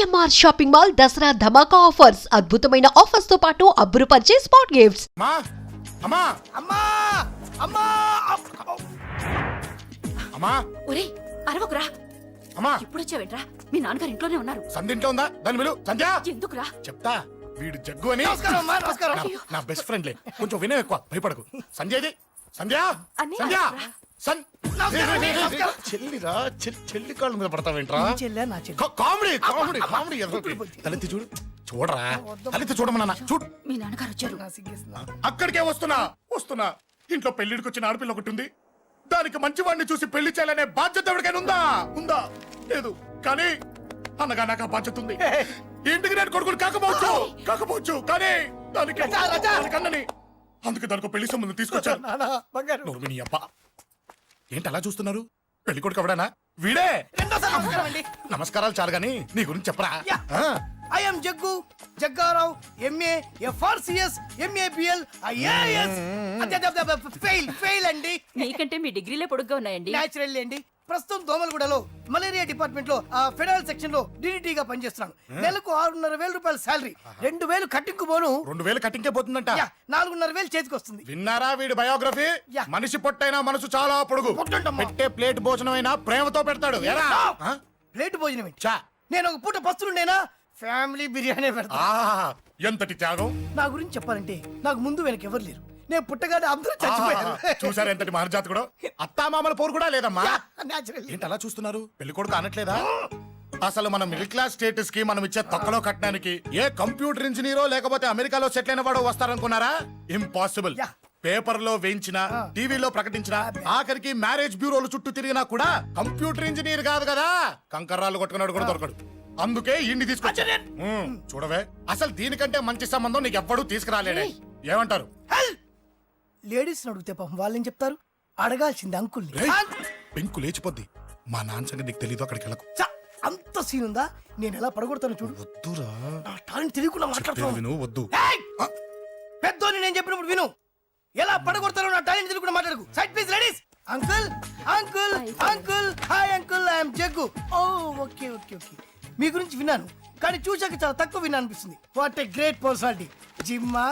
CMR shopping mall Dasara ధమాకా offers అద్భుతమైన offers తో పాటు అబ్బురుపరిచే స్పాట్ గిఫ్ట్స్. అమ్మా అమ్మా అమ్మా అమ్మా ఒరే అరవకురా. అమ్మా ఇప్పుడు వచ్చావేంట్రా? మీ నాన్నగారు ఇంట్లోనే ఉన్నారు. సంధ్య ఇంట్లో ఉందా? దాని విలు సంధ్య. ఎందుకురా? చెప్తా, వీడు జగ్గు అని నా బెస్ట్ ఫ్రెండ్లే. కొంచెం వినయం ఎక్కువ, భయపడకు. సంధ్యది సంధ్య సంధ్య చెల్లిరా, చెల్లి కాళ్ళ మీద పడతావేంట్రా? Comedy comedy comedy. తలెత్తి చూడు, చూడరా, తలెత్తి చూడమన్నా. చూడు, మీ నాన్నగారు వచ్చారు. అక్కడికే వస్తున్నా. ఇంట్లో పెళ్లిడికి వచ్చిన ఆడపిల్ల ఒకటి ఉంది. దానికి మంచివాడిని చూసి పెళ్లి చేయాలనే బాధ్యత ఎవరికైనా ఉందా? లేదు. కానీ అన్నగా నాకు ఆ బాధ్యత ఉంది. ఇంటికి నేను కొడుకుని కాకపోవచ్చు కానీ దానికి అన్నని, అందుకే దానికి పెళ్లి సంబంధం తీసుకొచ్చాను. నోర్మిని అబ్బా, ఏంటి అలా చూస్తున్నారు? పెళ్లి కొడుకు ఎవడానా? వీడే. నమస్కారాలు చాలు గాని నీ గురించి చెప్పరా. I am Jaggu, Jaggarao, MA, FRCS, MABL, IAS. Fail అండి. మీకంటే మీ డిగ్రీలే పొడుగ్గా ఉన్నాయండి. న్యాచురల్ అండి. ప్రస్తుతం దోమలగూడలో మలేరియా డిపార్ట్మెంట్ లో ఫెడరల్ సెక్షన్ లో DDT గా పనిచేస్తున్నాను. నెలకు 6,500 రూపాయల శాలరీ, 2,000 కట్టింగ్ పోను. 2,000 కట్టింకే పోతుందంట. 4,500 చేతికి వస్తుంది. విన్నారా వీడి బయోగ్రఫీ? మనిషి పొట్టైనా మనసు చాలా పొడుగు. పెట్టే ప్లేట్ భోజనం అయినా ప్రేమతో పెడతాడు. ప్లేట్ భోజనం ఏంటి? నేను ఒక పూట పస్తులుండేనా? ఫ్యామిలీ బిర్యానీ పెడతా. ఎంతటి త్యాగం! నా గురించి చెప్పాలంటే నాకు ముందు వెనక ఎవరు లేరు. నేను పుట్టగానే అందరూ చచ్చిపోయారు. చూసారు ఎంతటి మహర్జాత్ కూడా. అత్తామామల పోరు కూడా లేదమ్మా. న్యాచురల్. ఏంటి అలా చూస్తున్నారు? పెళ్లి కొడుకు అనట్లేదా? అసలు మన మిడిల్ క్లాస్ స్టేటస్ కి మనం ఇచ్చే తక్కువలో కట్టడానికి ఏ కంప్యూటర్ ఇంజనీరో లేకపోతే అమెరికాలో సెటిల్ అయిన వాడు వస్తారనుకున్నారా? ఇంపాసిబుల్. పేపర్ లో వేయించిన, టీవీలో ప్రకటించిన, ఆఖరికి మ్యారేజ్ బ్యూరోలు చుట్టూ తిరిగినా కూడా కంప్యూటర్ ఇంజనీర్ కాదు కదా, కంకర్రాలు కొట్టుకున్నాడు కూడా దొరకడు. అందుకే ఇండి తీసుకొచ్చా. చూడవే, అసలు దీనికంటే మంచి సంబంధం నీకు ఎవ్వడూ తీసుకురాలేడే. ఏమంటారు? లేడీస్ అడిగితే పాపం వాళ్ళేం చెప్తారు? అడగాల్సింది అంకుల్. పెంకు లేచిపోద్ది. మా నాన్న సంగతి నీకు తెలీదు. అక్కడికి వెళ్ళకు. అంత సీన్ ఉందా? నేను ఎలా పడగొడతాను చూడు. వద్దురా, నా టాలెంట్ తెలియకుండా మాట్లాడుతున్నావు. విను, వద్దు. పెద్దోని నేను చెప్పినప్పుడు విను. ఎలా పడగొడతారో నా టాలెంట్ తెలియకుండా మాట్లాడకు. Side please ladies. Uncle uncle uncle hi uncle, I'm Jaggu. Oh okay okay okay. మీ గురించి విన్నాను కానీ చూశాక చాలా తక్కువ విన్నా అనిపిస్తుంది. What a great personality. జిమ్మా,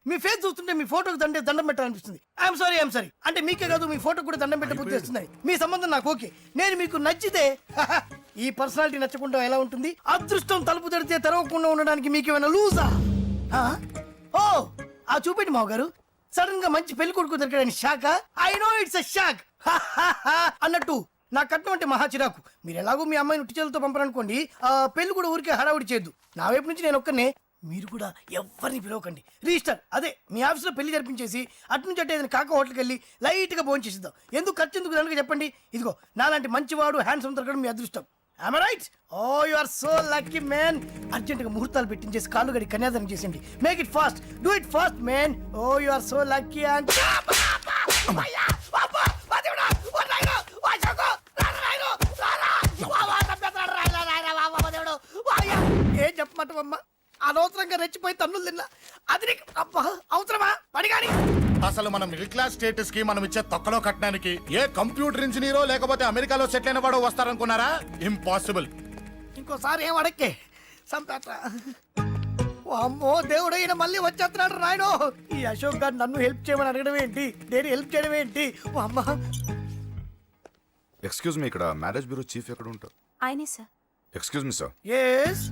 మీ ఫేస్ చూస్తుంటే మీ ఫోటోకి దండం పెట్టాలనిపిస్తుంది. ఐఎమ్ సారీ అంటే మీకే కాదు, మీ ఫోటో కూడా దండం పెట్టే బుద్ధి వస్తున్నాయి. మీ సంబంధం నాకు ఓకే. నేను మీకు నచ్చితే ఈ పర్సనాలిటీ నచ్చకుండా ఎలా ఉంటుంది? అదృష్టం తలుపు తెరితే తెరవకుండా ఉండడానికి మీకేమైనా లూజా? ఓ ఆ చూపెట్టి మావ గారు. సడన్ గా మంచి పెళ్లి కొడుకు దొరికాడని shock. I know it's a shock అన్నట్టు నా కట్నం అంటే మహా చిరాకు. మీరు ఎలాగో మీ అమ్మాయిని ఉట్టిచేలతో పంపరనుకోండి, పెళ్లి కూడా ఊరికే హడావుడి చేయొద్దు. నా వైపు నుంచి నేను ఒక్కనే, మీరు కూడా ఎవరిని పిలవకండి. రిజిస్టర్ అదే మీ ఆఫీస్లో పెళ్లి జరిపించేసి అటు నుంచి అంటే ఏదైనా కాక హోటల్కి వెళ్ళి లైట్గా భోజనం చేసిద్దాం. ఎందుకు ఖర్చు ఎందుకు దానికి చెప్పండి. ఇదిగో నాలాంటి మంచివాడు హ్యాండ్సమ్ దొరకడం మీ అదృష్టం. Am I right? Oh, you are so lucky, man. Urgent గా ముహూర్తాలు పెట్టించేసి కాళ్ళు గడి కన్యాదానం చేసేయండి. Make it fast, do it fast, man. Oh, you are so lucky. And ఏం చెప్పమంటావమ్మా? అనవసరంగా రెచ్చిపోయి తన్నులు తిన్నా. అది నీకు అబ్బా అవసరమా? పడిగాని అసలు మన మిడిల్ క్లాస్ స్టేటస్ కి మనం ఇచ్చే తక్కువలో కట్టడానికి ఏ కంప్యూటర్ ఇంజనీరో లేకపోతే అమెరికాలో సెటిల్ అయిన వాడు వస్తారనుకున్నారా? ఇంపాసిబుల్. ఇంకోసారి ఏం అడక్కే సంపేట. అమ్మో దేవుడు, ఈయన మళ్ళీ వచ్చేస్తున్నాడు రాయడు. ఈ అశోక్ గారు నన్ను హెల్ప్ చేయమని అడగడం ఏంటి, నేను హెల్ప్ చేయడం ఏంటి? అమ్మ ఎక్స్క్యూజ్ మీ, ఇక్కడ మ్యారేజ్ బ్యూరో చీఫ్ ఎక్కడ ఉంటారు? ఆయనే sir. Excuse me sir. Yes.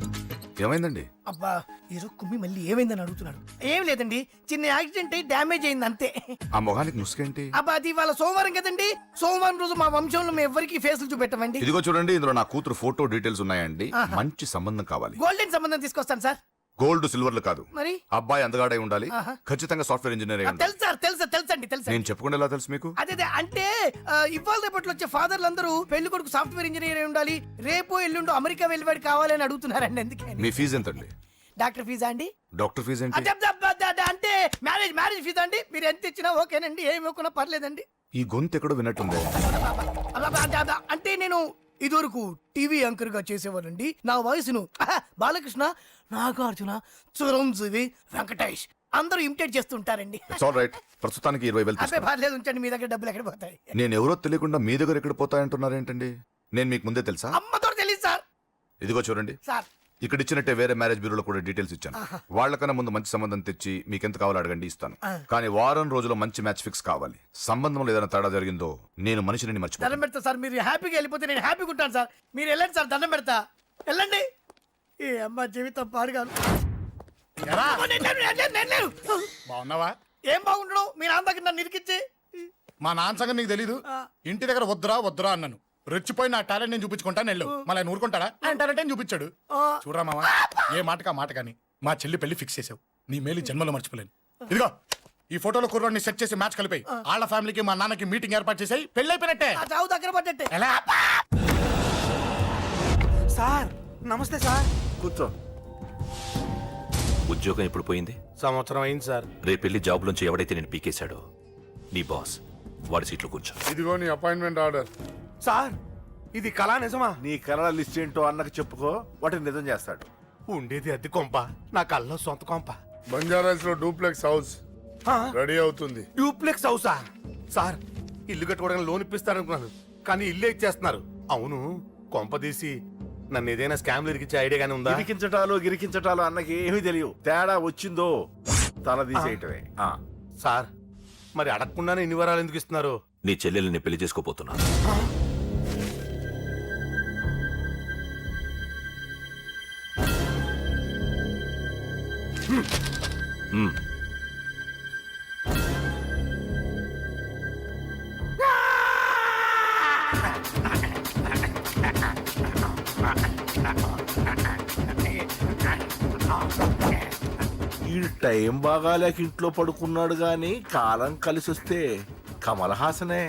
ఏమైందండి? అబ్బా ఏదో కుమ్మి మళ్ళీ ఏమైందని అడుగుతున్నాడు. ఏం లేదండి, చిన్న యాక్సిడెంట్ అయి డ్యామేజ్ అయింది అంతే. ఆ మొహానికి ముసుకేంటి? అబ్బా అది ఇవాళ సోమవారం కదండి. సోమవారం రోజు మా వంశంలో మేము ఎవరికి ఫేసులు చూపెట్టమండి. ఇదిగో చూడండి, ఇందులో నా కూతురు ఫోటో డీటెయిల్స్ ఉన్నాయండి. మంచి సంబంధం కావాలి. గోల్డెన్ సంబంధం తీసుకొస్తాను సార్. గోల్డ్ సిల్వర్లు కాదు, మరి అబ్బాయి అందగాడై ఉండాలి. ఖచ్చితంగా సాఫ్ట్వేర్ ఇంజనీర్ అయి ఉండాలి. తెలుసండి. నేను చెప్పకుండా ఎలా తెలుసు మీకు? అదే అంటే ఇవాళ రేపట్లో వచ్చే ఫాదర్లు అందరూ పెళ్లి కొడుకు సాఫ్ట్వేర్ ఇంజనీర్ అయి ఉండాలి, రేపు ఎల్లుండో అమెరికా వెళ్ళివాడు కావాలని అడుగుతున్నారండి. ఎందుకని? మీ ఫీజు ఎంతండి? డాక్టర్ ఫీజా అండి? డాక్టర్ ఫీజు ఏంటి? అంటే మ్యారేజ్ ఫీజా అండి. మీరు ఎంత ఇచ్చినా ఓకేనండి, ఏమి ఇవ్వకున్నా పర్లేదండి. ఈ గొంతు ఎక్కడో విన్నట్టుంది. అంటే నేను ఇదివరకు టీవీ యాంకర్ గా చేసేవాడండి. నా వయసును బాలకృష్ణ, నాగార్జున, చిరంజీవి, వెంకటేష్ అందరూ ఇమిటేట్ చేస్తుంటారండి. ప్రస్తుతానికి 20,000 అదే పర్లేదు, ఉంచండి. మీ దగ్గర డబ్బులు ఎక్కడ పోతాయి? నేను ఎవరో తెలియకుండా మీ దగ్గర ఎక్కడ పోతాయంటున్నారేంటండి? నేను మీకు ముందే తెలుసా? అమ్మతో తెలియదు సార్. ఇదిగో చూడండి, సార్ ఇక్కడ ఇచ్చినట్టే వేరే మ్యారేజ్ బ్యూరోలో కూడా డీటెయిల్స్ ఇచ్చాను. వాళ్ళకన్నా ముందు మంచి సంబంధం తెచ్చి మీకు ఎంత కావాలో అడగండి, ఇస్తాను. కానీ వారం రోజుల్లో మంచి మ్యాచ్ ఫిక్స్ కావాలి. సంబంధంలో ఏదైనా తేడా జరిగిందో నేను మనిషిని మర్చిపోతాను. దండం పెడతా సార్, మీరు హ్యాపీగా వెళ్ళిపోతే నేను హ్యాపీగా ఉంటాను సార్. మీరు వెళ్ళండి సార్, దండం పెడతా, వెళ్ళండి. ఈ అమ్మ జీవితం పాడుగాను. ఎరా, నేను లేను. బాగున్నావా? ఏం బాగుండడం, మీ నాన్న దగ్గర నన్ను ఇరికిచ్చి. మా నాన్న సంగతి నీకు తెలీదు. ఇంటి దగ్గర వద్దురా వద్దురా అన్నాను. రెచ్చిపోయి నా టాలెంట్ నేను చూపించుకుంటాను వెళ్ళు. మళ్ళీ ఆయన ఊరుకుంటాడా? ఆయన టాలెంట్ అని చూపించాడు. చూడరా మావా, ఏ మాటకా మాట కానీ మా చెల్లి పెళ్లి ఫిక్స్ చేసావు. నీ మేలు జన్మలో మర్చిపోలేను. ఇదిగో ఈ ఫోటోలో కుర్రాన్ని సెట్ చేసి మ్యాచ్ కలిపాయి. వాళ్ళ ఫ్యామిలీకి మా నాన్నకి మీటింగ్ ఏర్పాటు చేసాయి. పెళ్లి అయిపోయినట్టే. ఆ చావు దగ్గర పడ్డట్టే. ఎలా? సార్ నమస్తే సార్. కూర్చో. ఉద్యోగం ఎప్పుడు పోయింది? సంవత్సరం అయింది సార్. రేపెళ్ళి జాబ్ నుంచి ఎవడైతే నేను పీకేశాడో నీ బాస్ వాడి సీట్లో కూర్చో. ఇదిగో నీ అపాయింట్మెంట్ ఆర్డర్. సార్ ఇది కళా నిజమా? నీ కళల లిస్ట్ ఏంటో అన్నకు చెప్పుకో, వాటిని నిజం చేస్తాడు. ఉండేది అద్దె కొంప, నా కళ్ళలో సొంత కొంప. బంజారాస్ లో డూప్లెక్స్ హౌస్ రెడీ అవుతుంది. డూప్లెక్స్ హౌసా? సార్ ఇల్లు కట్టుకోవడానికి లోన్ ఇప్పిస్తారనుకున్నాను, కానీ ఇల్లే ఇచ్చేస్తున్నారు. అవును, కొంప తీసి నన్ను ఏదైనా స్కామ్ ఇరికిచ్చే ఐడియా గానీ ఉందా? గిరికించటాలు అన్నకి ఏమీ తెలియవు. తేడా వచ్చిందో తల తీసేయటమే. సార్ మరి అడగకుండానే ఇన్ని వరాలు ఎందుకు ఇస్తున్నారు? నీ చెల్లెల్ని పెళ్లి చేసుకోపోతున్నా. ఈ టైం బాగాలేక ఇంట్లో పడుకున్నాడు గాని కాలం కలిసి వస్తే కమల్ హాసనే.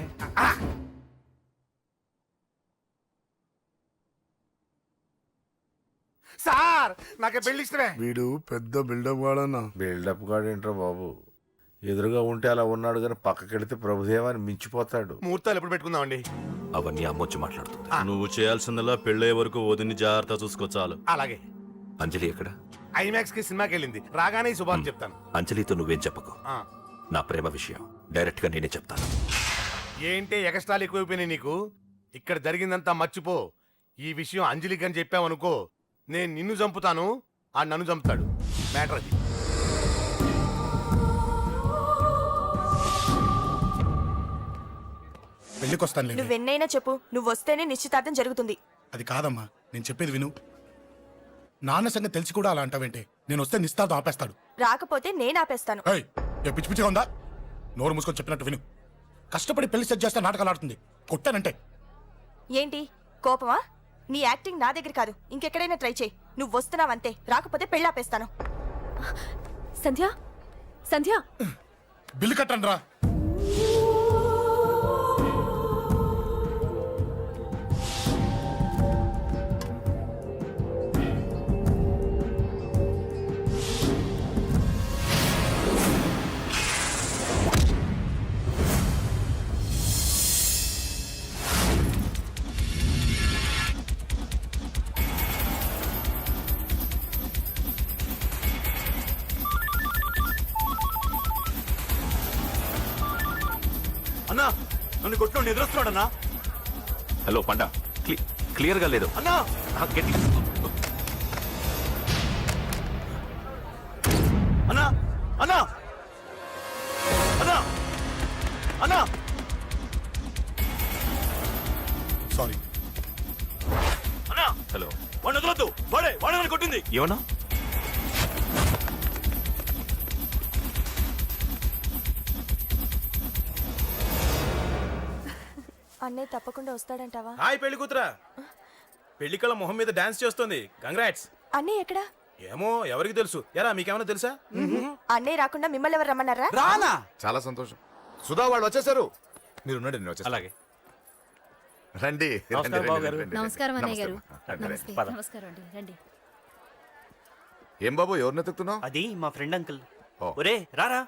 సార్ నాకే పెళ్లి ఇష్టమే. వీడు పెద్ద బిల్డప్ వాడన్నా. బిల్డప్ గాడేంట్రా బాబు, ఎదురుగా ఉంటే అలా ఉన్నాడు గాని పక్కకెడితే ప్రభుదేవాన్ని మించిపోతాడు. ముహూర్తాలు ఎప్పుడు పెట్టుకుందామండి? అవన్నీ అమ్మొచ్చి మాట్లాడుతుంది. నువ్వు చేయాల్సిందల్లా పెళ్ళే వరకు వదిని జాగ్రత్త చూసుకో చాలు. అలాగే. అంజలి ఎక్కడ? ఐమాక్స్ కి సినిమాకి వెళ్ళింది, రాగానే ఈ శుభాన్ని చెప్తాను. అంజలితో నువ్వేం చెప్పకు. ఆ. నా ప్రేమ విషయం డైరెక్ట్ గా నేనే చెప్తాను. ఏంటి ఎగస్ట్రాలు ఎక్కువైపోయినాయి నీకు? ఇక్కడ జరిగిందంతా మర్చిపో. ఈ విషయం అంజలికి అని చెప్పావనుకో, నేను నిన్ను చంపుతాను, ఆ నన్ను చంపుతాడు. మ్యాటర్ అది. పెళ్లికొస్తాను. నువ్వెన్నైనా చెప్పు, నువ్వు వస్తేనే నిశ్చితార్థం జరుగుతుంది. అది కాదమ్మా, నేను చెప్పేది విను. నాన్న సంగతి తెలిసి కూడా అలా అంటావేంటే? నేను వస్తే నిస్తాతో ఆపేస్తాడు. రాకపోతే నేను ఆపేస్తాను. ఏయ్, ఏ పిచ్చి పిచ్చిగా ఉందా? నోరు మూసుకొని చెప్పినట్టు విను. కష్టపడి పెళ్లి సెట్ చేస్తే నాటకాలు ఆడుతుంది. కొట్టానంటే ఏంటి కోపమా? నీ యాక్టింగ్ నా దగ్గర కాదు, ఇంకెక్కడైనా ట్రై చేయి. నువ్వు వస్తున్నావంతే, రాకపోతే పెళ్ళాపేస్తాను. సంధ్య, సంధ్య, బిల్లు కట్టండి రా. అన్నా నన్ను కొట్టు నిద్రస్తున్నాడన్నా. హలో పండా, క్లియర్ గా లేదు అన్నా గట్టి. అన్నా అన్నా అన్నా అన్నా. సారీ. అన్నా హలో, వాడిని వదలొద్దు, వాడే నన్ను కొట్టింది. ఏమన్నా? అన్నయ్య తప్పకుండా వస్తాడంటావా? హాయ్ పెళ్లి కూతురా. పెళ్లి కళ మొహం మీద డాన్స్ చేస్తుంది. కంగ్రాట్స్. అన్నయ్య ఎక్కడా? ఏమో ఎవరికి తెలుసు. ఎరా మీకేమైనా తెలుసా? అన్నయ్య రాకుండా మిమ్మల్ని ఎవరు రమ్మన్నారా? రానా? చాలా సంతోషం. సుధా వాళ్ళు వచ్చేసారు. మీరు ఉండండి, నేను వచ్చేస్తాను. అలాగే. రండి. నమస్కారం బాబు గారు. నమస్కారం అన్నయ్య గారు. నమస్తే. నమస్కారం అండి, రండి. ఏం బాబు, ఎవరిని ఎత్తుకుతున్నావు? అది మా ఫ్రెండ్ అంకుల్. ఓ. ఒరే రారా.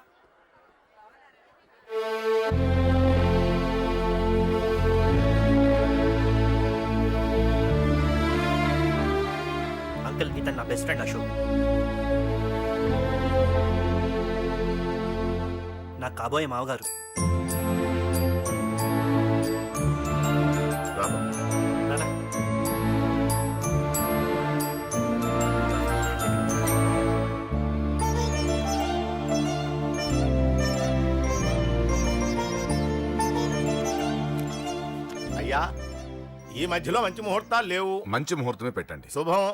అంకుల్ ఇతను నా బెస్ట్ ఫ్రెండ్ అశోక్. నా కాబోయే మావగారు. రా బాబు. రారా. ఈ మధ్యలో మంచి ముహూర్తాలు లేవు. మంచి ముహూర్తమే పెట్టండి. శుభం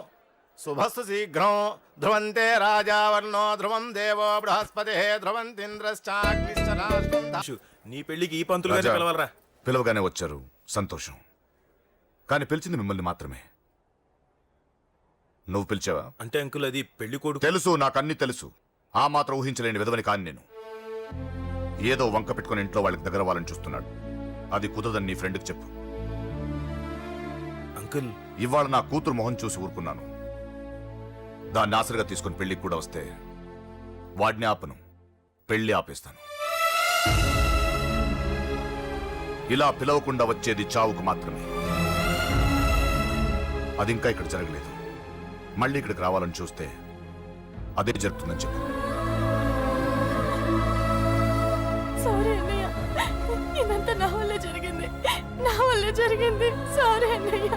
శుభస్సు శీఘ్రం ధ్రువంతే రాజావర్ణో ధ్రువం దేవో బృహస్పతి ధ్రువంతింద్రశ్చాగ్నిశ్చ రాష్ట్రం దా- నీ పెళ్లికి ఈ పంతులు గారిని రాజా, పిలవాలరా. పిలవగానే వచ్చారు, సంతోషం. కానీ పిలిచింది మిమ్మల్ని మాత్రమే. నువ్వు పిలిచావా? అంటే అంకుల్ అది పెళ్లి కొడుకు. తెలుసు, నాకన్నీ తెలుసు. ఆ మాత్రం ఊహించలేని విధవని కాని నేను. ఏదో వంక పెట్టుకుని ఇంట్లో వాళ్ళకి దగ్గర వాళ్ళని చూస్తున్నాడు. అది కుదరదని నీ ఫ్రెండ్కి చెప్పు. అంకుల్ ఇవాళ నా కూతురు మొహం చూసి ఊరుకున్నాను. దాన్ని ఆసరిగా తీసుకుని పెళ్లికి కూడా వస్తే వాడిని ఆపను, పెళ్లి ఆపేస్తాను. ఇలా పిలవకుండా వచ్చేది చావుకు మాత్రమే. అది ఇంకా ఇక్కడ జరగలేదు. మళ్ళీ ఇక్కడికి రావాలని చూస్తే అదే జరుగుతుందని చెప్పు. సారీ అన్నయ్య, ఇదంతా నా వల్లే జరిగింది, నా వల్లే జరిగింది. సారీ అన్నయ్య,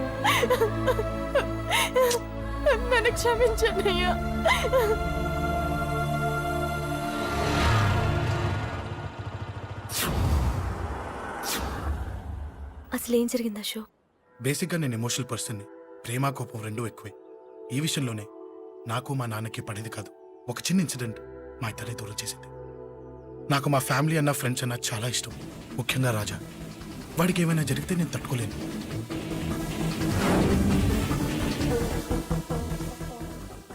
నన్ను క్షమించన్నయ్య. అసలు ఏం జరిగింది అశోక్? బేసిక్గా నేను ఎమోషనల్ పర్సన్ని. ప్రేమ కోపం రెండూ ఎక్కువే. ఈ విషయంలోనే నాకు మా నాన్నకి పడేది కాదు. ఒక చిన్న ఇన్సిడెంట్ మా ఇద్దరే దూరం చేసింది. నాకు మా ఫ్యామిలీ అన్న ఫ్రెండ్స్ అన్న చాలా ఇష్టం, ముఖ్యంగా రాజా. వాడికి ఏమైనా జరిగితే నేను తట్టుకోలేను.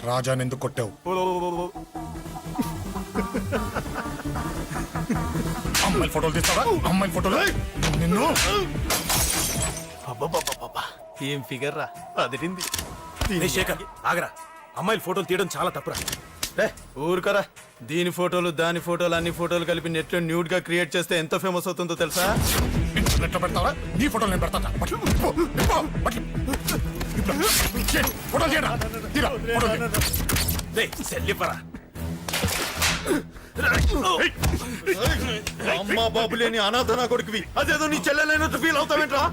రాజాని ఎందుకు కొట్టావు? అమ్మాయిల ఫోటోలు తీస్తావా? అమ్మాయిల ఫోటోలు నిన్ను. అబ్బబ్బబ్బబ్బబ్బా, ఏం ఫిగర్ రా, అదిరింది. రే శేఖర్, ఆగరా. అమ్మాయిల ఫోటోలు తీయడం చాలా తప్పురా. రే ఊరుకరా. దీని ఫోటోలు దాని ఫోటోలు అన్ని ఫోటోలు కలిపి నెట్ లో న్యూడ్ గా క్రియేట్ చేస్తే ఎంత ఫేమస్ అవుతుందో తెలుసా? ఇంటర్నెట్ లో పెడతావా? నీ ఫోటోలు నేను పెడతా. ఫోటోలు చేయరా? తీరా, ఫోటోలు చేయి. రే సెల్లిపరా. అమ్మా బాబు లేని అనాథనా కొడుకువి, అదేదో నీ చెల్లెలైనట్టు ఫీల్ అవుతావేంట్రా?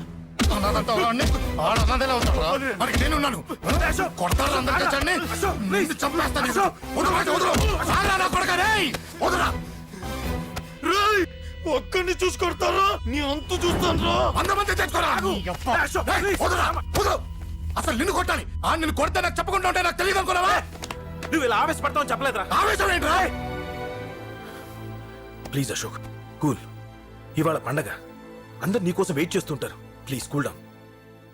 నేనున్నాను. కొడతారు అందరికీ చండి. నిన్ను చంపేస్తాను. ఒక్కడిని చూసి కొడతారా? నీ అంతు చూస్తాను. అంతమంది తెచ్చుకోరా. అసలు నిన్ను కొట్టాలి. నిన్ను కొడితే నాకు చెప్పకుండా ఉంటే నాకు తెలియదు అనుకున్నావా? నువ్వు ఇలా ఆవేశపడతావని చెప్పలేదురా. ఆవేశం ఏంట్రా? Please Ashok, cool. ఇవాళ పండగ, అందరు నీకోసం వెయిట్ చేస్తుంటారు. Please cool down,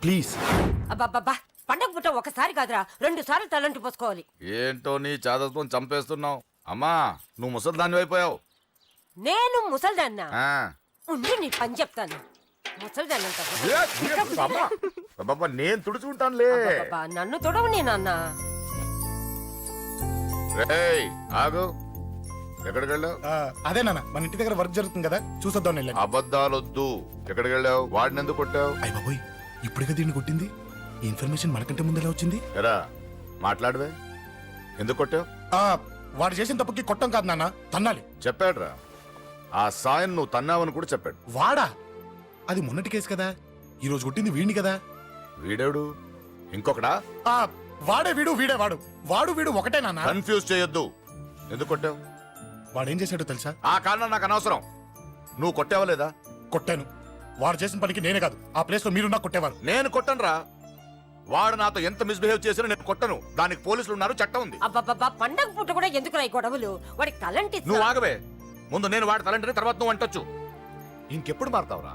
please. అబ్బబ్బబ్బా, పండగ పుట్ట ఒకసారి కాదురా, 2 సార్లు తలంటి పోసుకోవాలి. ఏంటో నీ చాదత్వం చంపేస్తున్నావు. అమ్మా, నువ్వు ముసలిదాన్ని అయిపోయావు. నేను ముసల్దాన్నా? ఉండి నీ పని చెప్తాను. ముసల్దాన్నంత నేను తుడుచుకుంటానులే. నన్ను తొడవు నేనన్నా. రేయ్ ఆగు, ఎక్కడికి వెళ్ళావు? అదే నాన్న, మన ఇంటి దగ్గర వర్క్ జరుగుతుంది కదా, చూసొద్దాం వెళ్ళాను. అబద్ధాలొద్దు. ఎక్కడికి వెళ్ళావు? వాడిని ఎందుకు కొట్టావు? అయ్య బాబోయ్, ఇప్పుడుగా దీన్ని కొట్టింది. ఈ ఇన్ఫర్మేషన్ మనకంటే ముందు ఎలా వచ్చింది? ఎరా మాట్లాడవే, ఎందుకు కొట్టావు? వాడు చేసిన తప్పుకి కొట్టం కాదు నాన్న, తన్నాలి. చెప్పాడురా, ఆ సాయం నువ్వు తన్నావని కూడా చెప్పాడు. వాడా? అది మొన్నటి కేసు కదా, ఈ రోజు కొట్టింది వీడిని కదా. వీడేడు ఇంకొకడా? వాడే వీడు, వీడే వాడు. వాడు వీడు ఒకటే నాన్న. కన్ఫ్యూజ్ చేయొద్దు. ఎందుకు కొట్టావు? వాడేం చేశాడో తెలుసా? ఆ కారణం నాకు అనవసరం. నువ్వు కొట్టావా లేదా? కొట్టాను. వాడు చేసిన పనికి నేనే కాదు, ఆ ప్లేస్ లో మీరు నాకు కొట్టేవారు. నేను కొట్టనురా. వాడు నాతో ఎంత మిస్బిహేవ్ చేసినా నేను కొట్టను. దానికి పోలీసులు ఉన్నారు, చట్టం ఉంది. అబ్బబ్బబ్బా, పండగ పుట్ట కూడా ఎందుకు రాయి గొడవలు? వాడికి తలంటి నువ్వు ఆగవే. ముందు నేను వాడి తలంటే తర్వాత నువ్వు అంటొచ్చు. ఇంకెప్పుడు మారుతావురా?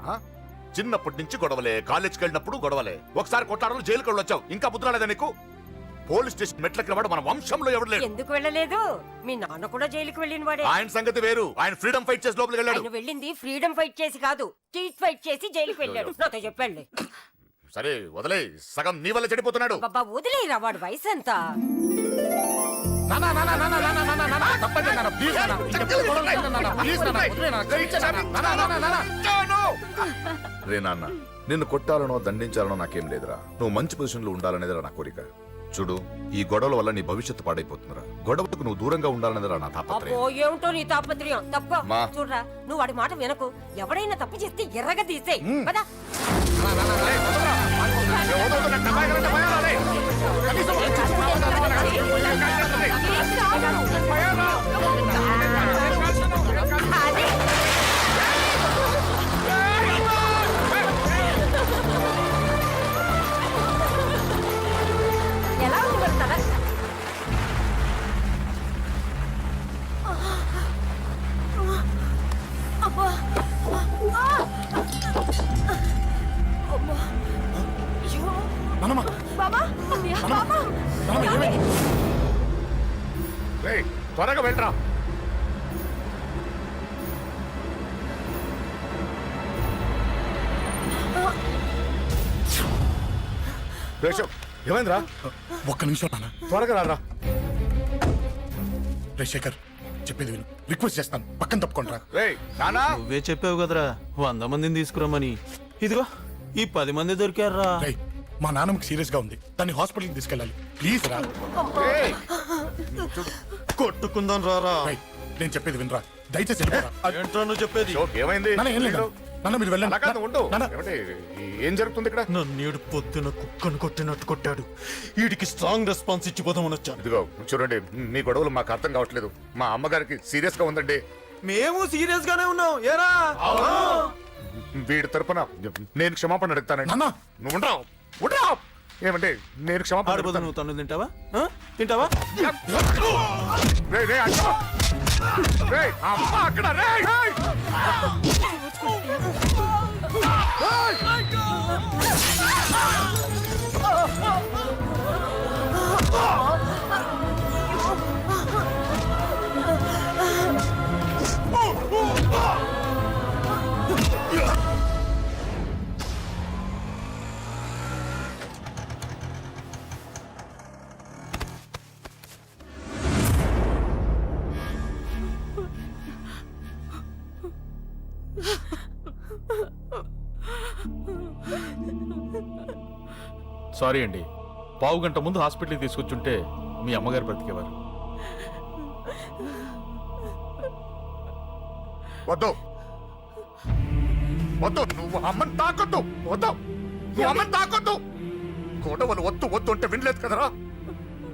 చిన్నప్పటి నుంచి గొడవలే, కాలేజ్కి వెళ్ళినప్పుడు గొడవలే. ఒకసారి కొట్లాడలు జైలుకి వచ్చావు, ఇంకా బుద్ధి రాలేదా నీకు? పోలీస్ స్టేషన్ మెట్లకి వాడు మన వంశంలో ఎవడు లేడు. ఎందుకు వెళ్ళలేదు? మీ నాన్న కూడా జైలుకి వెళ్ళిన వాడే. ఆయన సంగతి వేరు. ఆయన ఫ్రీడమ్ ఫైట్ చేసి లోపలికి వెళ్ళాడు. ఆయన వెళ్ళింది ఫ్రీడమ్ ఫైట్ చేసి కాదు, స్ట్రీట్ ఫైట్ చేసి జైలుకి వెళ్ళాడు. నాతో చెప్పండి. సరే వదిలే, సగం నీ వల్ల చెడిపోతున్నాడు. బాబా వదిలేరా, వాడు వయసు ఎంత? రే నాన్న, నిన్ను కొట్టాలనో దండించాలనో నాకేం లేదురా. నువ్వు మంచి పొజిషన్ లో ఉండాలనేదిరా నా కోరిక. చూడు, ఈ గొడవల వల్ల నీ భవిష్యత్తు పాడైపోతుందిరా. గొడవకు నువ్వు దూరంగా ఉండాలనేదిరా నా తాపత్రయం. అబ్బో, ఏమిటో నీ తాపత్రయం. తప్పు మా. చూడరా, నువ్వు వాడి మాట వినకు. ఎవడైనా తప్పు చేస్తే ఎర్రగా తీసేయ్. పద. త్వరగా వెళ్ళరా. రేషవ్, ఏమైందిరా? ఒక్క నిమిషం నాన్న. త్వరగా రారా. రే శేఖర్, చెప్పేది విను, రిక్వెస్ట్ చేస్తాను, పక్కన తప్పుకుంటారా. రే నానా, నువ్వే చెప్పావు కదరా 100 మందిని తీసుకురమ్మని. ఇదిగో ఈ 10 మంది దొరికారా. రే, మా నాన్నకి సీరియస్ గా ఉంది, దాన్ని హాస్పిటల్కి తీసుకెళ్ళాలి, ప్లీజ్ రా. ఏయ్, కొట్టుకుందాం రారా. రేయ్, నేను చెప్పేది వినరా, దయచేసి వెళ్ళిపోరా. ఏంట్రా నువ్వు చెప్పేది? అశోక్, ఏమైంది? నాన్న ఏం లేదు నాన్న, మీరు వెళ్ళండి. అలా కాదు, ఉండు. నాన్న. ఏమంటే, ఏం జరుగుతుంది ఇక్కడ? నన్నేడు పొద్దున కుక్కను కొట్టినట్టు కొట్టాడు. వీడికి స్ట్రాంగ్ రెస్పాన్స్ ఇచ్చిపోదామని వచ్చాను. ఇదిగో చూడండి, మీ గొడవలు మాకు అర్థం కావట్లేదు. మా అమ్మగారికి సీరియస్ గా ఉందండి. మేము సీరియస్ గానే ఉన్నాం. ఏరా వీడి తరపున నేను క్షమాపణ అడుగుతానండి. నాన్న. నువ్వు ఉండరావు, ఉండరావు. ఏమంటే నేను క్షమాపణ ఆడిపోదు. అడుగుతాను. నువ్వు తను తింటావా? తింటావా? రేయ్, రేయ్, అక్క. రేయ్, అమ్మ అక్కడ. రేయ్, రేయ్. సారీ అండి, పావు గంట ముందు హాస్పిటల్కి తీసుకొచ్చుంటే మీ అమ్మగారు బ్రతికేవారు. వద్దు, వద్దు, నువ్వు అమ్మని తాకొద్దు. వద్దు, నువ్వు అమ్మని తాకొద్దు. గొడవలు వద్దు వద్దు అంటే వినలేదు కదరా.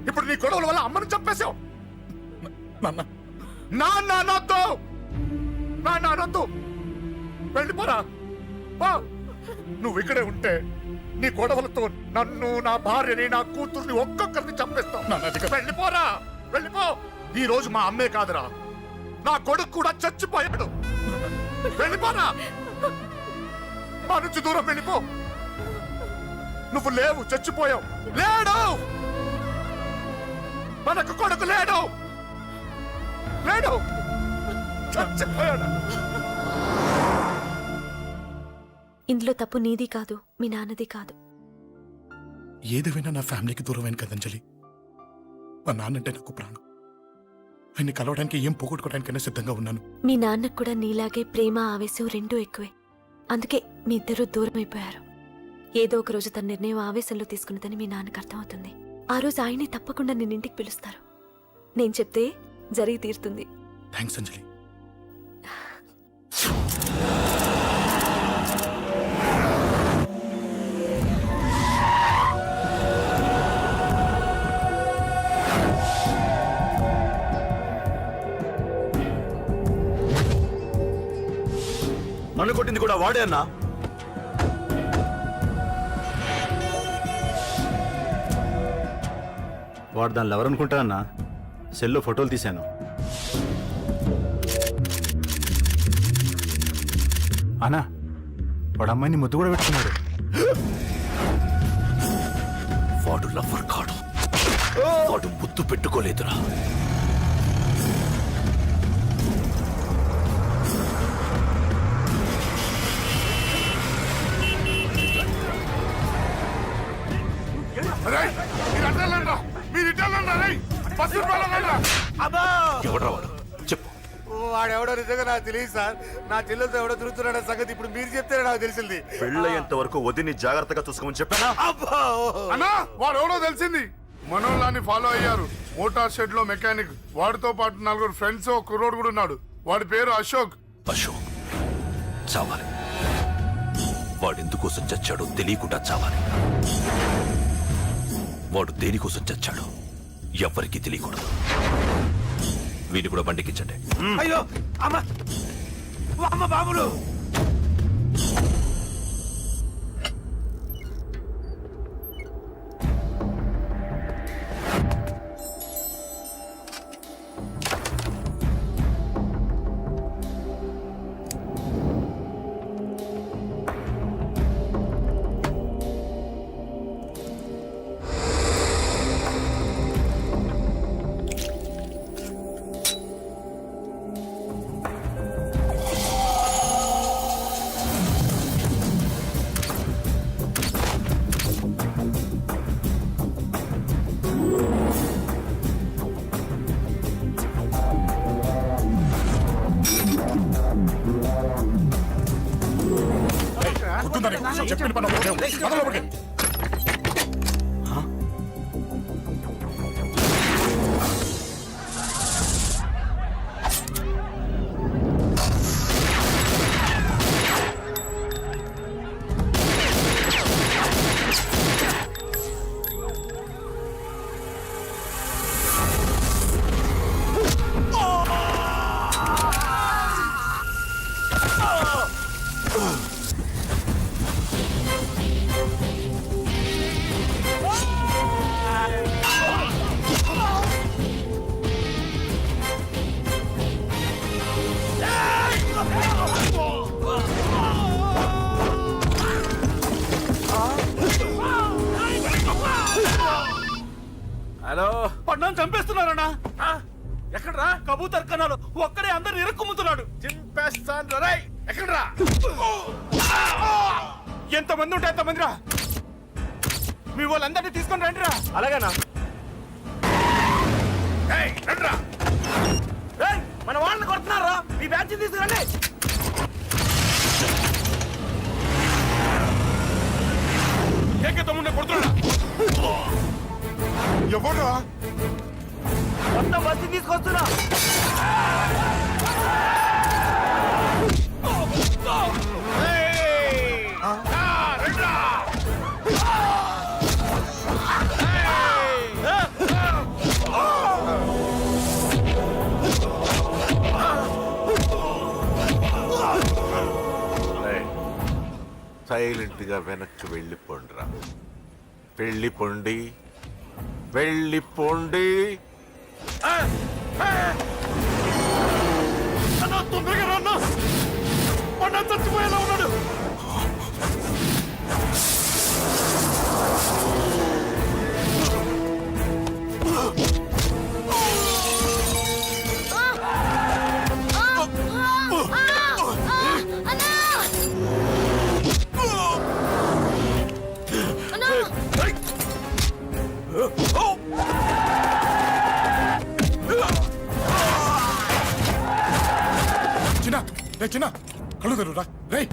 ఇప్పుడు నీ గొడవల వల్ల అమ్మని చంపేశావు. నాన్న, నాన్నొద్దు, నాన్నొద్దు, వెళ్ళిపోరా. పో. నువ్వు ఇక్కడే ఉంటే నీ గొడవలతో నన్ను, నా భార్యని, నా కూతుర్ని ఒక్కొక్కరిని చంపేస్తావు. వెళ్ళిపోరా, వెళ్ళిపో. ఈ రోజు మా అమ్మే కాదురా, నా కొడుకు కూడా చచ్చిపోయాడు. వెళ్ళిపోరా, మా నుంచి దూరం వెళ్ళిపో. నువ్వు లేవు, చచ్చిపోయావు. లేడు, మనకు కొడుకు లేడు, లేడు, చచ్చిపోయాడు. ఇందులో తప్పు నీది కాదు, మీ నాన్నది కాదు. ఏదేమైనా నా ఫ్యామిలీకి దూరమైన కదా అంజలి. మా నాన్నంటే నాకు ప్రాణం. ఆయన్ని కలవడానికి ఏం పోగొట్టుకోవడానికైనా సిద్ధంగా ఉన్నాను. మీ నాన్నకు కూడా నీలాగే ప్రేమ, ఆవేశం రెండూ ఎక్కువే. అందుకే మీ ఇద్దరూ దూరం అయిపోయారు. ఏదో ఒక రోజు తన నిర్ణయం ఆవేశంలో తీసుకున్నదని మీ నాన్నకు అర్థమవుతుంది. ఆ రోజు ఆయనే తప్పకుండా నిన్నింటికి పిలుస్తారు. నేను చెప్తే జరిగి తీరుతుంది. థ్యాంక్స్ అంజలి. నన్ను కొట్టింది కూడా వాడే అన్నా. వాడు దానిలో ఎవరనుకుంటారన్నా? సెల్లో ఫోటోలు తీశాను. అన్నా, వాడు అమ్మాయిని ముద్దు కూడా పెట్టుకున్నాడు. వాడు లవ్వర్ కాడు, వాడు ముద్దు పెట్టుకోలేదురా. ఎవడ్రా వాడు? చెప్పు. వాడెవడో నిజంగా నాకు తెలియదు సార్. నా చెల్లెలతో ఎవడో తిరుగుతున్నాడ సంగతి ఇప్పుడు మీరు చెప్తేనే నాకు తెలిసింది. పెళ్ళయ్యేంత వరకు వదిని జాగ్రత్తగా చూసుకోమని చెప్పానా? అన్నా, వాడు ఎవడో తెలిసింది. మనోళ్ళని ఫాలో అయ్యారు. మోటార్ షెడ్ లో మెకానిక్, వాడితో పాటు 4 ఫ్రెండ్స్, ఒక కుర్రోడు కూడా ఉన్నాడు. వాడి పేరు అశోక్. అశోక్ చావాలి. వాడెందుకోసం చచ్చాడో తెలియకుండా చావాలి. వాడు దేనికోసం చచ్చాడో ఎవ్వరికీ తెలియకూడదు. వీడిని కూడా బండికించండి. అయ్యో అమ్మ, అమ్మ బాబులు. చెప్పిన పని ఒకటే. పద లోపలికి. హలో పడ్డాను చంపేస్తున్నారన్నా. ఎక్కడ్రా కబూతర్ కన్నాలు ఒక్కడే అందరిని ఇరుక్కుముతున్నాడు. చింపేస్తాను రై ఎక్కడ్రా ఎంతమంది ఉంటే అంతమంది రా. మీ వాళ్ళందరినీ తీసుకొని రండి రా. అలాగేనా? రండ్రా మన వాళ్ళని కొడుతున్నారా? ఈ బ్యాచ్ తీసుకురండి. ఏకే తమ్ముడిని కొడుతున్నా. ఎవడ్రా? మొత్తం బస్సు తీసుకొస్తున్నా. సైలెంట్ గా వెనక్కి వెళ్ళిపోండిరా. వెళ్ళిపోండి, వెళ్ళిపోండి. తొందరగా రా అన్నా. పడ్డా చచ్చిపోయేలా ఉన్నాడు. చిన్న కళ్ళు తెరురా రేయ్.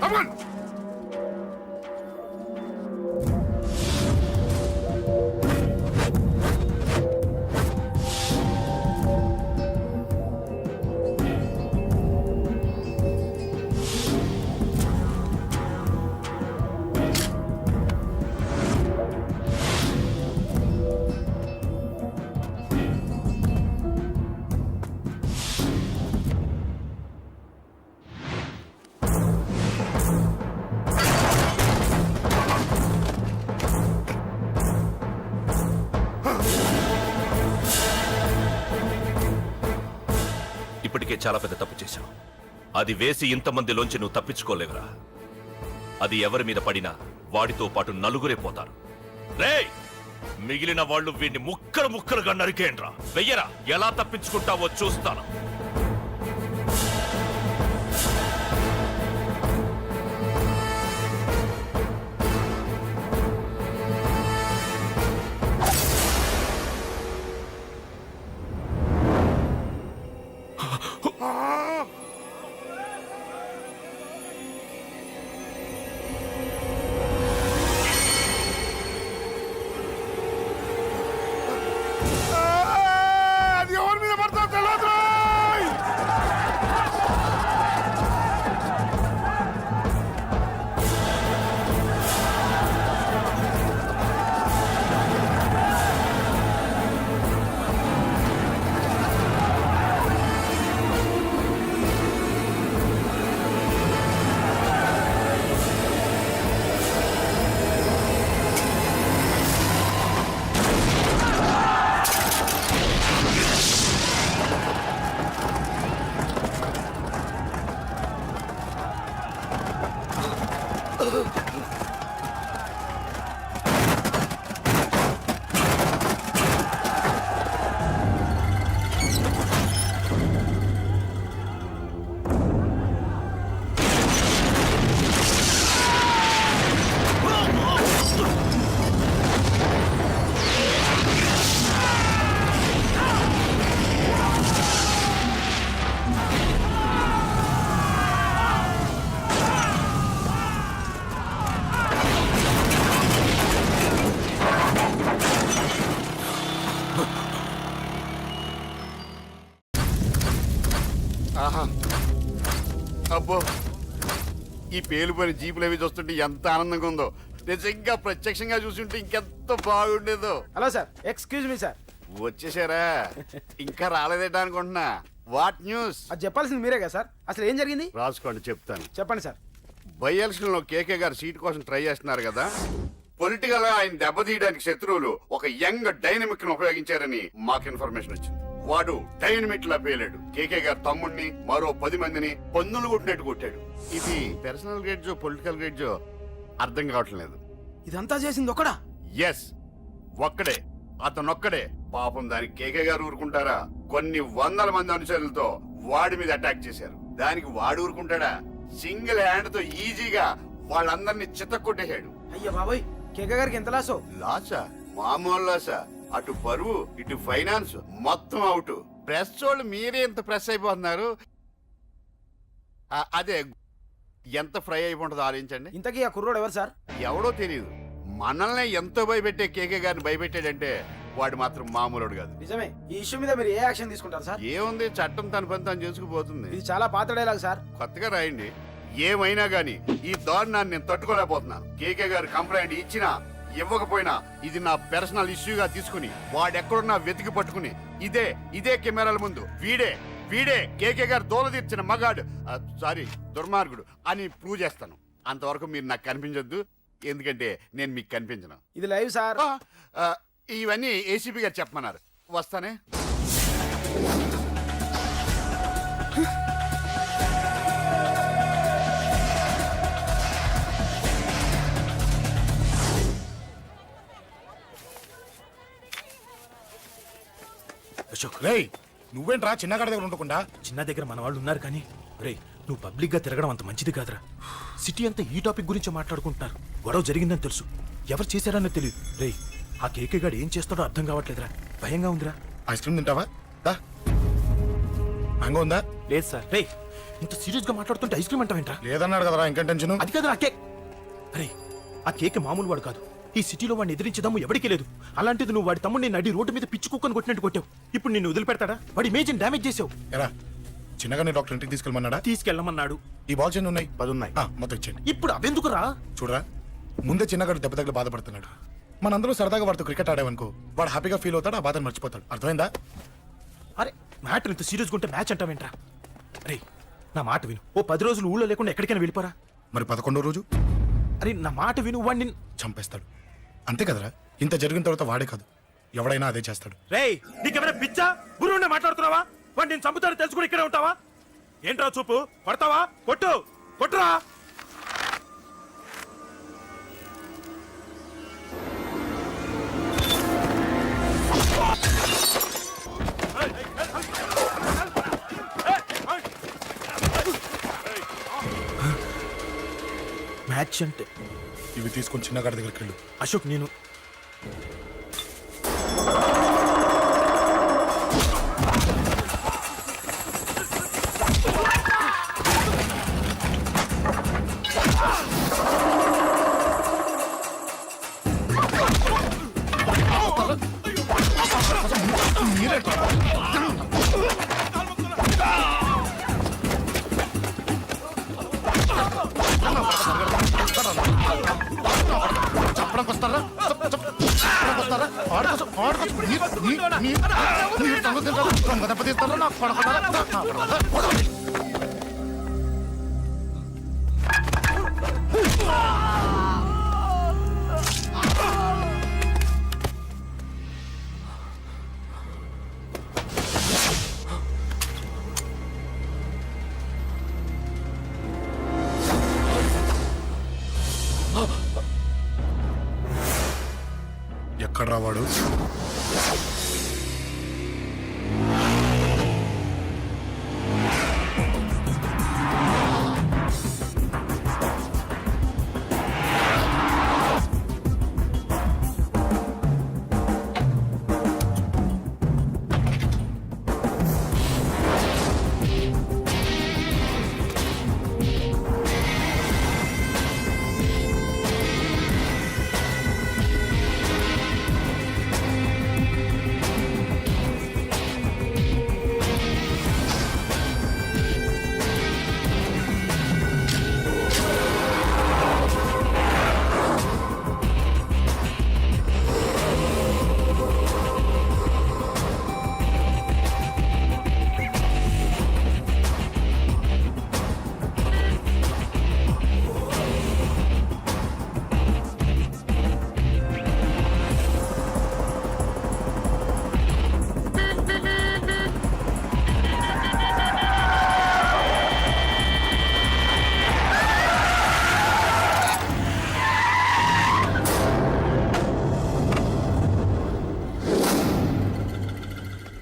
కమాన్. ఇప్పటికే చాలా పెద్ద తప్పు చేశావు. అది వేసి ఇంతమందిలోంచి నువ్వు తప్పించుకోలేవురా. అది ఎవరి మీద పడినా వాడితో పాటు నలుగురే పోతారు. రేయ్, మిగిలిన వాళ్ళు వీడిని ముక్కలు ముక్కలుగా నరికేయండ్రా. వెయ్యరా, ఎలా తప్పించుకుంటావో చూస్తాను. అది ఎవరి మీద పడతా తెలియదు. ఆహా, అబ్బో, ఈ పేలిపోయిన జీపులు అవి చూస్తుంటే ఎంత ఆనందంగా ఉందో. నిజంగా ప్రత్యక్షంగా చూస్తుంటే ఇంకెంత బాగుండేదో. Hello sir, excuse me sir. వచ్చేసారా? ఇంకా రాలేదేట అనుకుంటున్నా. What news? అది చెప్పాల్సింది మీరే కదా సార్. అసలు ఏం జరిగింది రాసుకోండి, చెప్తాను. చెప్పండి సార్. బై ఎలక్షన్ లో కేకే గారు సీట్ కోసం ట్రై చేస్తున్నారు కదా. పొలిటికల్ గా ఆయన దెబ్బతీయడానికి శత్రువులు ఒక యంగ్ డైనమిక్ ను ఉపయోగించారని మాకు ఇన్ఫర్మేషన్ వచ్చింది. వాడు డైనమిక్ లా పేలాడు. కేకే గారు తమ్ముడిని, మరో 10 మందిని పన్నులు కొట్టినట్టు కొట్టాడు. ఇది పర్సనల్ గ్రేడ్జో పొలిటికల్ గ్రేడ్జో అర్థం కావట్లేదు. ఇదంతా చేసింది ఒకడా? ఎస్, ఒక్కడే, అతనొక్కడే. పాపం దానికి కేకే గారు ఊరుకుంటారా? కొన్ని వందల మంది అనుచరులతో వాడి మీద అటాక్ చేశారు. దానికి వాడు ఊరుకుంటాడా? సింగిల్ హ్యాండ్ తో ఈజీగా వాళ్ళందరినీ చితక్కొట్టేశాడు. అయ్యా బాబోయ్, కేకే గారికి ఎంత లాసో? లాసా? మామూలు లాసా? అటు పరువు, ఇటు ఫైనాన్స్, మొత్తం అవుట్. ప్రెస్ వాళ్ళు మీరే ఎంత ప్రెస్ అయిపోతున్నారు. అదే ఎంత ఫ్రై అయిపోతుందో ఆలోచించండి. ఇంతకీ ఆ కుర్రోడు ఎవరు సార్? ఎవడో తెలియదు. మనల్ని ఎంతో భయపెట్టే కేకే గారిని భయపెట్టాడంటే వాడు మాత్రం మామూలుడు కాదు. నిజమే. ఈ ఇష్యూ మీద మీరు ఏ యాక్షన్ తీసుకుంటారు సార్? ఏముంది, చట్టం తన పని తను చేసుకుపోతుంది. ఇది చాలా పాత డైలాగ్ సార్. కొత్తగా రాయండి. ఏమైనా గానీ ఈ దారుణాన్ని నేను తట్టుకోలేకపోతున్నాను. కేకే గారు కంప్లైంట్ ఇచ్చినా ఇవ్వకపోయినా ఇది నా పర్సనల్ ఇష్యూగా తీసుకుని వాడెక్కడున్నా వెతికి పట్టుకుని ఇదే కెమెరాల ముందు వీడే కేకే గారు దోల తీర్చిన మగాడు, సారీ దుర్మార్గుడు అని ప్రూవ్ చేస్తాను. అంతవరకు మీరు నాకు కనిపించొద్దు, ఎందుకంటే నేను మీకు కనిపించను. ఇది లైవ్ సార్. ఇవన్నీ ఏసీపీ గారు చెప్పమన్నారు. వస్తానే. అశోక్, రేయ్, నువ్వేంట్రా చిన్నగాడి దగ్గర ఉండకుండా? చిన్న దగ్గర మన వాళ్ళు ఉన్నారు కానీ రే, నువ్వు పబ్లిక్ గా తిరగడం అంత మంచిది కాదురా. సిటీ అంతా ఈ టాపిక్ గురించి మాట్లాడుకుంటున్నారు. గొడవ జరిగిందని తెలుసు, ఎవరు చేశారన్నది తెలియదు. రే, ఆ కేకే గాడు ఏం చేస్తాడో అర్థం కావట్లేదురా. భయంగా ఉందిరా. ఐస్ క్రీమ్ తింటావా? మ్యాంగో ఉందా? లేదు సార్ రే ఇంత సీరియస్ గా మాట్లాడుతుంటే ఐస్ క్రీమ్ అంటావేంట్రా? లేదన్నాడు కదరా ఇంకా టెన్షన్. అది కాదు ఆ కేక్. అరే ఆ కేక్ మామూలు వాడు కాదు. ఈ సిటీలో వాడిని ఎదిరించదాము ఎవరికీ లేదు. అలాంటిది నువ్వు వాడి తమ్ముడిని నడి రోడ్డు మీద పిచ్చి కుక్కను కొట్టినట్టు కొట్టావు. ఇప్పుడు నిన్ను వదిలిపెడతాడా? వాడి ఇమేజ్ డ్యామేజ్ చేసావు. ఎరా చిన్నగానే డాక్టర్ ఇంటికి తీసుకెళ్ళమన్నాడా? తీసుకెళ్ళమన్నాడు. ఈ బాల్స్ ఎన్ని ఉన్నాయి? 10 ఉన్నాయి. మొత్తం ఇచ్చేయండి. ఇప్పుడు అవెందుకురా? చూడరా ముందే చిన్నగాడు దెబ్బ తగిలి బాధపడుతున్నాడు. మనందరూ సరదాగా వాడితో క్రికెట్ ఆడామనుకో వాడు హ్యాపీగా ఫీల్ అవుతాడు, ఆ బాధను మర్చిపోతాడు. అర్థమైందా? అరే మ్యాటర్ ఇంత సీరియస్గా ఉంటే మ్యాచ్ అంటావేంట్రా? అరే నా మాట విను. ఓ 10 రోజులు ఊళ్ళో లేకుండా ఎక్కడికైనా వెళ్ళిపోరా. మరి 11వ రోజు అరే నా మాట విను. వాడిని చంపేస్తాడు. అంతే కదరా? ఇంత జరిగిన తర్వాత వాడే కాదు ఎవడైనా అదే చేస్తాడు. రేయ్ నీకెవరైనా పిచ్చా గురువునే మాట్లాడుతున్నావా? వాడు నేను చంపుతాడు తెలుసుకుని ఇక్కడే ఉంటావా? ఏంట్రా చూపు? కొడతావా? కొట్టు కొట్టురా. మ్యాచ్ అంటే ఇవి తీసుకొని చిన్నగాడి దగ్గరికి వెళ్ళు. అశోక్ నేను ఎక్కడ రావాడు?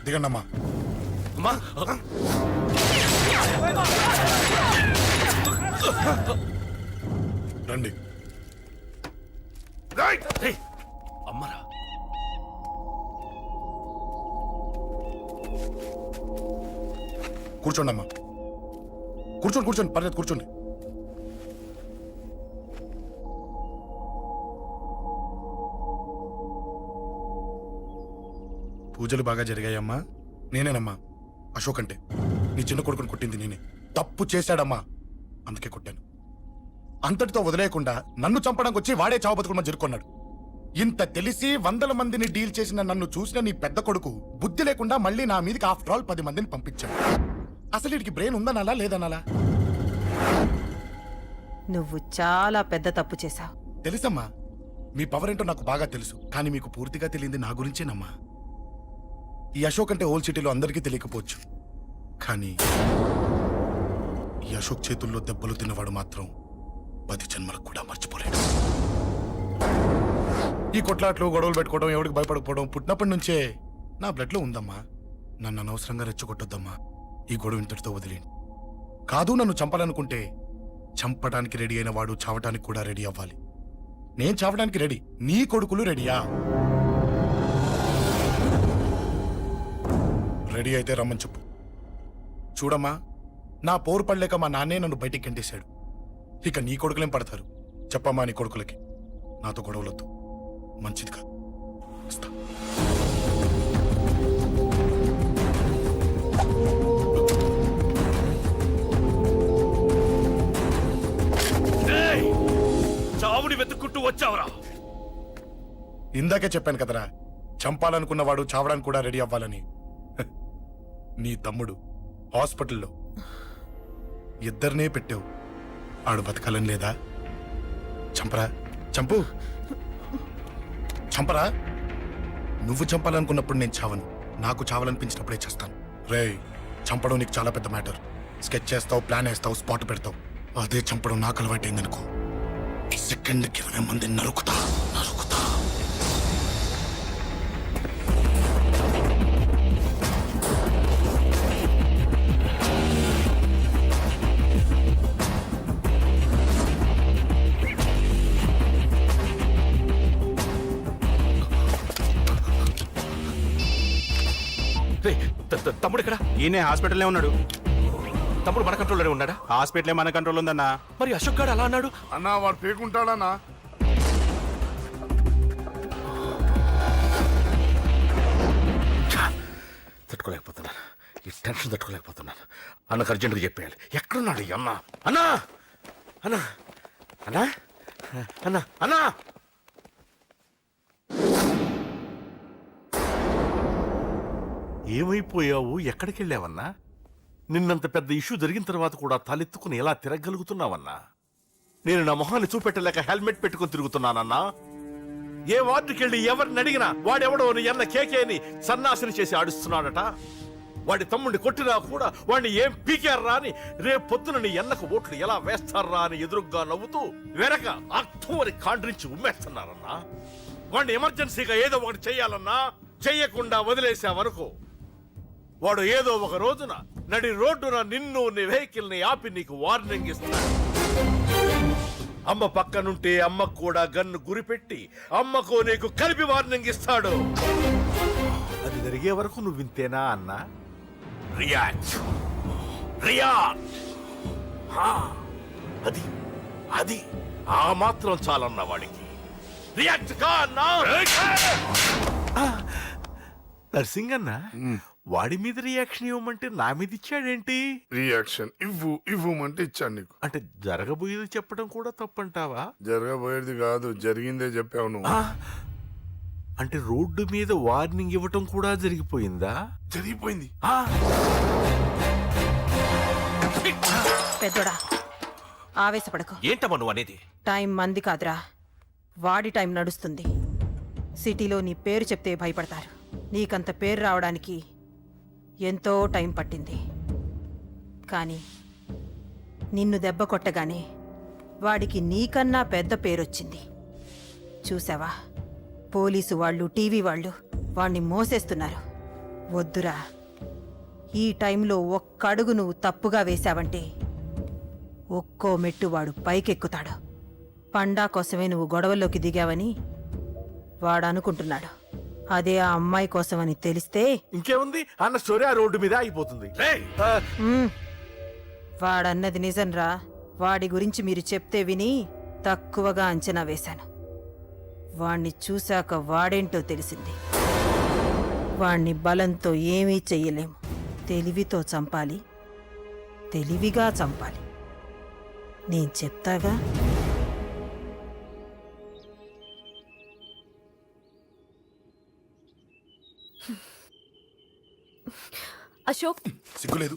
దిగండమ్మా. రండి. అమ్మరా కూర్చోండి అమ్మా. కూర్చోండి పర్లేదు కూర్చోండి. పూజలు బాగా జరిగాయమ్మా? నేనేనమ్మా అశోక్ అంటే. నీ చిన్న కొడుకుని కొట్టింది నేనే. తప్పు చేశాడమ్మా, అందుకే కొట్టాను. అంతటితో వదిలేయకుండా నన్ను చంపడానికి వచ్చి వాడే చావు బతుకుని జరుపుకున్నాడు. ఇంత తెలిసి 100 మందిని డీల్ చేసిన నన్ను చూసిన నీ పెద్ద కొడుకు బుద్ధి లేకుండా మళ్ళీ నా మీదకి ఆఫ్టర్ ఆల్ 10 మందిని పంపించాడు. అసలు వీడికి బ్రెయిన్ ఉందనాలా లేదనాలా? నువ్వు చాలా పెద్ద తప్పు చేశావు. తెలుసమ్మా, మీ పవర్ ఏంటో నాకు బాగా తెలుసు. కానీ మీకు పూర్తిగా తెలియంది నా గురించేనమ్మా. ఈ అశోక్ అంటే ఓల్డ్ సిటీలో అందరికీ తెలియకపోవచ్చు, కానీ ఈ అశోక్ చేతుల్లో దెబ్బలు తిన్నవాడు మాత్రం 10 జన్మలకు కూడా మర్చిపోలేడు. ఈ కొట్లాట్లు గొడవలు పెట్టుకోవడం, ఎవరికి భయపడకపోవడం పుట్టినప్పటి నుంచే నా బ్లడ్ లో ఉందమ్మా. నన్ను అనవసరంగా రెచ్చగొట్టొద్దమ్మా. ఈ గొడవ ఇంతటితో వదిలేండి. కాదు, నన్ను చంపాలనుకుంటే చంపడానికి రెడీ అయిన వాడు చావటానికి కూడా రెడీ అవ్వాలి. నేను చావడానికి రెడీ, నీ కొడుకులు రెడీయా? రెడీ అయితే రమ్మని చెప్పు. చూడమ్మా, నా పోరు పడలేక మా నాన్నే నన్ను బయటికి గంటేశాడు. ఇక నీ కొడుకులేం పడతారు చెప్పమ్మా నీ కొడుకులకి. నాతో గొడవలొద్దు, మంచిది కాదు. వస్తా. చావుని వెతుక్కుంటూ వచ్చావురా. ఇందాకే చెప్పాను కదరా, చంపాలనుకున్నవాడు చావడానికి కూడా రెడీ అవ్వాలని. హ, నీ తమ్ముడు హాస్పిటల్లో ఇద్దరినే పెట్టావు. ఆడు బతకాలని లేదా? చంపరా, చంపు, చంపరా. నువ్వు చంపాలనుకున్నప్పుడు నేను చావను, నాకు చావాలనిపించినప్పుడే చేస్తాను. రేయ్, చంపడం నీకు చాలా పెద్ద మ్యాటర్. స్కెచ్ చేస్తావు, ప్లాన్ వేస్తావు, స్పాట్ పెడతావు. అదే చంపడం నాకు అలవాటైందనుకో, సెకండ్కి 20 మంది నరుకుతా. తమ్ముడు ఇక్కడ? ఈయనే హాస్పిటల్లో ఉన్నాడు. తమ్ముడు మన కంట్రోల్లోనే ఉన్నాడా? హాస్పిటలే మన కంట్రోల్ ఉందన్నా. మరి అశోక్ గారు అలా అన్నాడు. అన్నా వాడు పేకుంటాడన్నా. తట్టుకోలేకపోతున్నాను, ఈ టెన్షన్ తట్టుకోలేకపోతున్నాను. అన్నకు అర్జెంటుగా చెప్పేయాలి. ఎక్కడున్నాడు ఈ అన్న? అన్నా, అన్నా, అన్నా, అన్నా, అన్నా. ఏమైపోయావు? ఎక్కడికి వెళ్ళావన్నా? నిన్నంత పెద్ద ఇష్యూ జరిగిన తర్వాత కూడా తలెత్తుకుని ఎలా తిరగలుగుతున్నావన్నా? నేను నా మొహాన్ని చూపెట్టలేక హెల్మెట్ పెట్టుకుని తిరుగుతున్నానన్నా. ఏ వార్డుకి వెళ్ళి ఎవరిని అడిగినా వాడెవడో నీ అన్న కేకేని సన్నాసిని చేసి ఆడిస్తున్నాడట. వాడి తమ్ముడిని కొట్టినా కూడా వాడిని ఏం పీకారా అని రేపు పొద్దున నీ అన్నకు ఓట్లు ఎలా వేస్తారా అని ఎదురుగ్గా నవ్వుతూ వెనక అక్టోబర్ కాండ్రించి ఉమ్మేస్తున్నారన్నా. వాడిని ఎమర్జెన్సీగా ఏదో ఒకటి చెయ్యాలన్నా. చెయ్యకుండా వదిలేసావనుకో, వాడు ఏదో ఒక రోజున నడి రోడ్డున నిన్ను నీ వెహికల్ ని ఆపి నీకు వార్నింగ్ ఇస్తాడు. అమ్మ పక్కనుంటే అమ్మకు కూడా గన్ను గురిపెట్టి అమ్మకు నీకు కలిపి వార్నింగ్ ఇస్తాడు. అది జరిగే వరకు నువ్వు వింతేనా అన్నా? React, react. అది అది ఆ మాత్రం చాలన్న వాడికి. రియాక్ట్ కా అన్నా. నర్సింగ్ అన్న, వాడి మీద రియాక్షన్ ఇవ్వమంటే నా మీద ఇచ్చాడేంటి? రియాక్షన్ ఇవ్వమంటే ఇచ్చాను నీకు. అంటే జరగబోయేది చెప్పడం కూడా తప్పంటావా? జరగబోయేది కాదు, జరిగిందే చెప్పావు నువ్వు. అంటే రోడ్డు మీద వార్నింగ్ ఇవ్వటం కూడా జరిగిపోయిందా? జరిగిపోయింది. పెద్దోడా, ఆవేశపడకు. ఏంటమ్మా నువ్వు అనేది? టైం మంది కాదురా, వాడి టైం నడుస్తుంది. సిటీలో నీ పేరు చెప్తే భయపడతారు. నీకంత పేరు రావడానికి ఎంతో టైం పట్టింది. కానీ నిన్ను దెబ్బ కొట్టగానే వాడికి నీకన్నా పెద్ద పేరొచ్చింది. చూసావా, పోలీసు వాళ్ళు, టీవీ వాళ్ళు వాణ్ణి మోసేస్తున్నారు. వద్దురా, ఈ టైంలో ఒక్కడుగు నువ్వు తప్పుగా వేశావంటే ఒక్కో మెట్టు వాడు పైకెక్కుతాడు. పండా కోసమే నువ్వు గొడవల్లోకి దిగావని వాడు అనుకుంటున్నాడు. అదే ఆ అమ్మాయి కోసమని తెలిస్తే ఇంకేముంది అన్న స్టోరీ ఆ రోడ్డు మీద అయిపోతుంది. వాడన్నది నిజంరా. వాడి గురించి మీరు చెప్తే విని తక్కువగా అంచనా వేశాను. వాణ్ణి చూశాక వాడేంటో తెలిసింది. వాణ్ణి బలంతో ఏమీ చెయ్యలేము. తెలివితో చంపాలి, తెలివిగా చంపాలి. నేను చెప్తాగా. అశోక్, సిగ్గులేదు,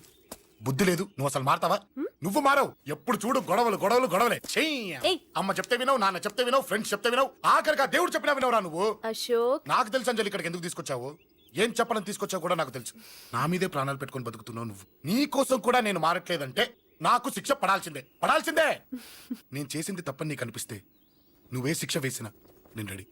బుద్ధి లేదు. నువ్వు అసలు మారతావా? నువ్వు మారవు. ఎప్పుడు చూడు గొడవలు గొడవలు గొడవలే. ఏయ్. అమ్మ చెప్తే వినవు, నాన్న చెప్తే వినవు, ఫ్రెండ్స్ చెప్తే వినవు, ఆఖరిగా దేవుడు చెప్పినా వినవురా నువ్వు. అశోక్, నాకు తెలుసు అంజలి ఇక్కడికి ఎందుకు తీసుకొచ్చావు, ఏం చెప్పాలని తీసుకొచ్చావు కూడా నాకు తెలుసు. నా మీదే ప్రాణాలు పెట్టుకొని బతుకుతున్నావు నువ్వు. నీ కోసం కూడా నేను మారట్లేదంటే నాకు శిక్ష పడాల్సిందే, పడాల్సిందే. నేను చేసింది తప్పని నీకు అనిపిస్తే నువ్వే శిక్ష వేసినా నేను రెడీ.